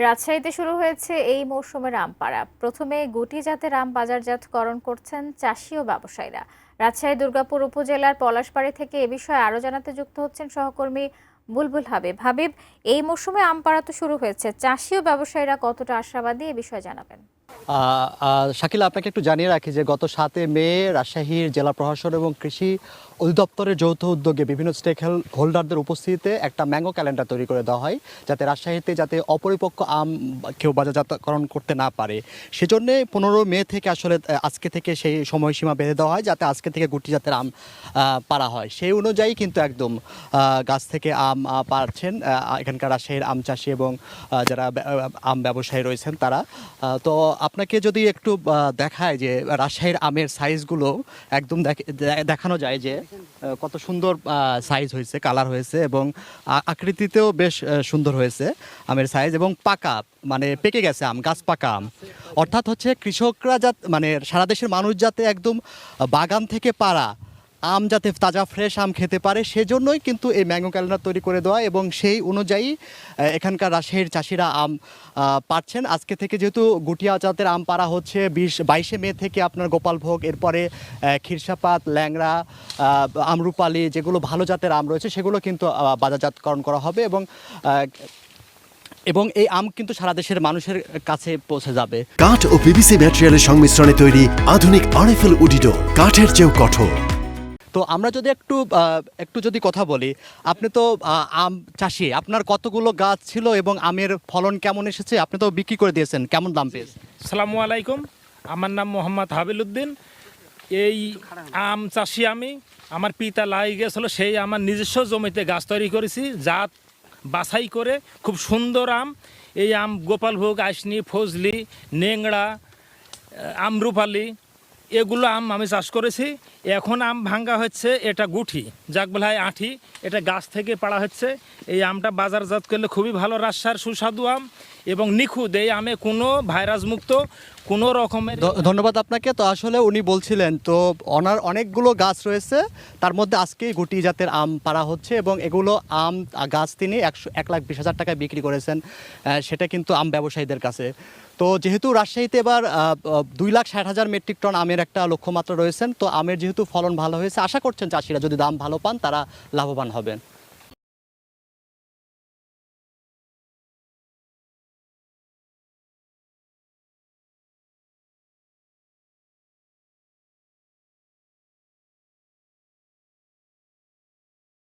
রাজশাহীতে শুরু হয়েছে এই মৌসুমের আম পাড়া। প্রথমে গুটি জাতের আম বাজারজাতকরণ করছেন চাষি ও ব্যবসায়ীরা। রাজশাহী দুর্গাপুর উপজেলার পলাশবাড়ী থেকে এ বিষয়ে আরো জানাতে যুক্ত হচ্ছেন সহকর্মী বুলবুল হাবিব। হাবিব, এই মৌসুমে আম পাড়া তো শুরু হয়েছে, চাষি ও ব্যবসায়ীরা কতটা আশাবাদী এ বিষয়ে জানাবেন। শাকিলা, আপনাকে একটু জানিয়ে রাখি যে গত 7 মে রাজশাহীর জেলা প্রশাসন এবং কৃষি অধিদপ্তরের যৌথ উদ্যোগে বিভিন্ন স্টেক হোল্ডারদের উপস্থিতিতে একটা ম্যাঙ্গো ক্যালেন্ডার তৈরি করে দেওয়া হয়, যাতে রাজশাহীতে যাতে অপরিপক্ক আম কেউ বাজারজাতকরণ করতে না পারে। সেজন্য 15 মে থেকে আসলে আজকে থেকে সেই সময়সীমা বেঁধে দেওয়া হয়, যাতে আজকে থেকে গুটি জাতের আম পাড়া হয়। সেই অনুযায়ী কিন্তু একদম গাছ থেকে আম পাড়ছেন এখানকার রাজশাহীর আম চাষি এবং যারা আম ব্যবসায়ী রয়েছেন তারা। তো আপনাকে যদি একটু দেখায় যে রাজশাহীর আমের সাইজগুলো একদম দেখানো যায় যে কত সুন্দর সাইজ হয়েছে, কালার হয়েছে এবং আকৃতিতেও বেশ সুন্দর হয়েছে আমের সাইজ, এবং পাকা মানে পেকে গেছে আম, গাছ পাকা আম। অর্থাৎ হচ্ছে কৃষকরা মানে সারা দেশের মানুষ যাতে একদম বাগান থেকে পাড়া আম যাতে তাজা ফ্রেশ আম খেতে পারে, সেজন্যই কিন্তু এই ম্যাঙ্গো ক্যালেন্ডার তৈরি করে দেওয়া, এবং সেই অনুযায়ী এখানকার রাজশাহীর চাষিরা আম পাচ্ছেন। আজকে থেকে যেহেতু গুটিয়া জাতের আম পাড়া হচ্ছে 22 মে থেকে আপনার গোপালভোগ, এরপরে খিরসাপাত, ল্যাংড়া, আমরুপালি, যেগুলো ভালো জাতের আম রয়েছে সেগুলো কিন্তু বাজারজাতকরণ করা হবে, এবং এই আম কিন্তু সারা দেশের মানুষের কাছে পৌঁছে যাবে। কাঠ ও পিভিসি ম্যাটেরিয়ালের সংমিশ্রণে তৈরি আধুনিক আরএফএল উডিডোর, কাঠের চেয়েও কঠোর। তো আমরা যদি একটু যদি কথা বলি, আপনি তো আম চাষি, আপনার কতগুলো গাছ ছিল এবং আমের ফলন কেমন এসেছে? আপনি তো বিক্রি করে দিয়েছেন, কেমন দাম পেয়েছেন? আসসালামু আলাইকুম, আমার নাম মোহাম্মদ হাবিল উদ্দিন। এই আম চাষি আমি। আমার পিতা লাই গেছিল, সেই আমার নিজস্ব জমিতে গাছ তৈরি করেছি, জাত বাছাই করে খুব সুন্দর আম। এই আম গোপালভোগ, আইসনি, ফজলি, নেংড়া, আমরুপালি, এগুলো আম আমি চাষ করেছি। এখন আম ভাঙ্গা হচ্ছে, এটা গুঠি যাক বলা হয় আঁঠি, এটা গাছ থেকে পাড়া হচ্ছে। এই আমটা বাজারজাত করলে খুবই ভালো, রাজশাহীর সুস্বাদু আম এবং নিখুঁত। এই আমে কোনো ভাইরাস মুক্ত কোনো রকমের। ধন্যবাদ আপনাকে। তো আসলে উনি বলছিলেন তো ওনার অনেকগুলো গাছ রয়েছে, তার মধ্যে আজকেই গুটি জাতের আম পাড়া হচ্ছে, এবং এগুলো আম গাছ তিনি 1,20,000 টাকায় বিক্রি করেছেন, সেটা কিন্তু আম ব্যবসায়ীদের কাছে। তো যেহেতু রাজশাহীতে এবার 2,60,000 মেট্রিক টন আমের একটা লক্ষ্যমাত্রা রয়েছেন, তো আমের যেহেতু ফলন ভালো হয়েছে, আশা করছেন চাষিরা যদি দাম ভালো পান তারা লাভবান হবেন।